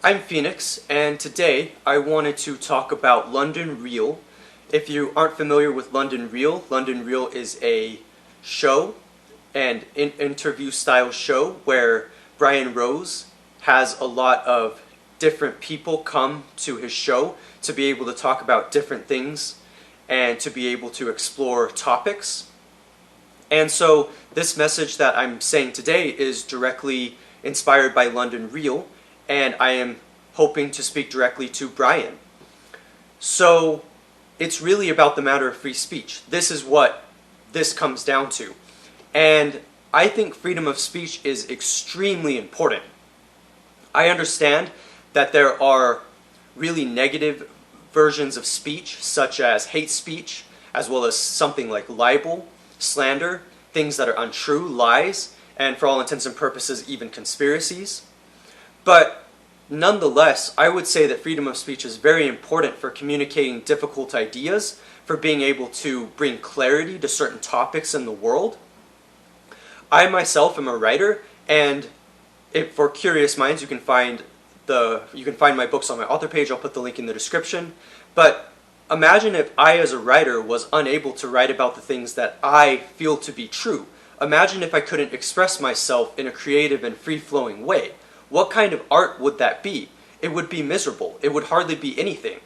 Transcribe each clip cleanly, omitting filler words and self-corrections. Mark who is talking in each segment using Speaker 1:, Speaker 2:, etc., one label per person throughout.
Speaker 1: I'm Phoenix, and today I wanted to talk about London Real. If you aren't familiar with London Real is a show, an interview style show where Brian Rose has a lot of different people come to his show to be able to talk about different things and to be able to explore topics. And so this message that I'm saying today is directly inspired by London Real, and I am hoping to speak directly to Brian. So it's really about the matter of free speech. This is what this comes down to. And I think freedom of speech is extremely important. I understand that there are really negative versions of speech, such as hate speech, as well as something like libel, slander, things that are untrue, lies, and for all intents and purposes, even conspiracies. But nonetheless, I would say that freedom of speech is very important for communicating difficult ideas, for being able to bring clarity to certain topics in the world. I myself am a writer, and for curious minds, you can find my books on my author page. I'll put the link in the description. But imagine if I, as a writer, was unable to write about the things that I feel to be true. Imagine if I couldn't express myself in a creative and free-flowing way. What kind of art would that be? It would be miserable. It would hardly be anything.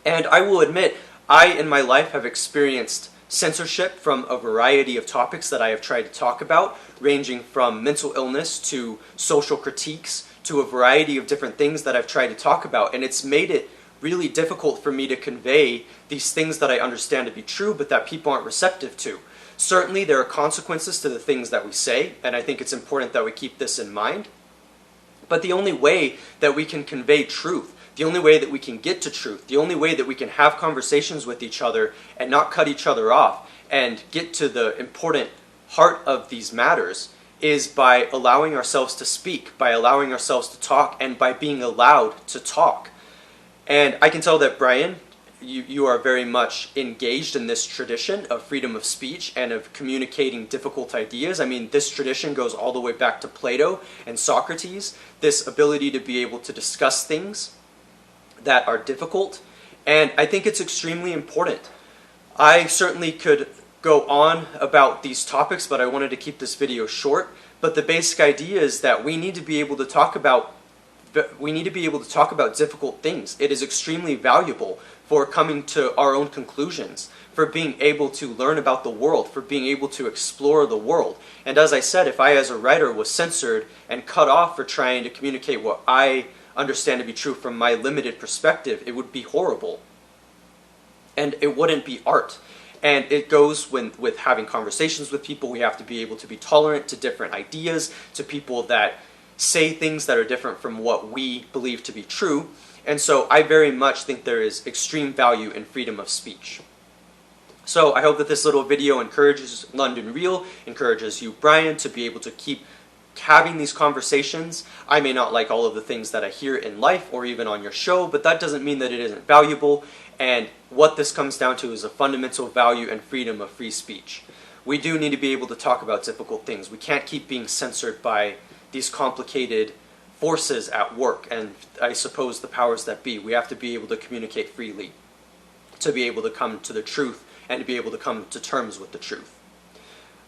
Speaker 1: And I will admit, I in my life have experienced censorship from a variety of topics that I have tried to talk about, ranging from mental illness to social critiques to a variety of different things that I've tried to talk about. And it's made it really difficult for me to convey these things that I understand to be true, but that people aren't receptive to. Certainly, there are consequences to the things that we say, and I think it's important that we keep this in mind. But the only way that we can convey truth, the only way that we can get to truth, the only way that we can have conversations with each other and not cut each other off and get to the important heart of these matters is by allowing ourselves to speak, by allowing ourselves to talk, and by being allowed to talk. And I can tell that, Brian, you are very much engaged in this tradition of freedom of speech and of communicating difficult ideas. I mean, this tradition goes all the way back to Plato and Socrates, this ability to be able to discuss things that are difficult. And I think it's extremely important. I certainly could go on about these topics, but I wanted to keep this video short. But the basic idea is that we need to be able to talk about difficult things. It is extremely valuable for coming to our own conclusions, for being able to learn about the world, for being able to explore the world. And as I said, if I as a writer was censored and cut off for trying to communicate what I understand to be true from my limited perspective, it would be horrible. And it wouldn't be art. And it goes with having conversations with people. We have to be able to be tolerant to different ideas, to people that say things that are different from what we believe to be true. And so I very much think there is extreme value in freedom of speech. So I hope that this little video encourages London Real, encourages you, Brian, to be able to keep having these conversations. I may not like all of the things that I hear in life or even on your show, but that doesn't mean that it isn't valuable. And what this comes down to is a fundamental value and freedom of free speech. We do need to be able to talk about difficult things. We can't keep being censored by these complicated forces at work, and I suppose the powers that be. We have to be able to communicate freely, to be able to come to the truth, and to be able to come to terms with the truth.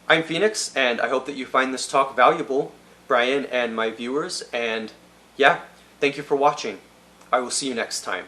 Speaker 1: I'm Phoenix, and I hope that you find this talk valuable, Brian and my viewers, and yeah, thank you for watching. I will see you next time.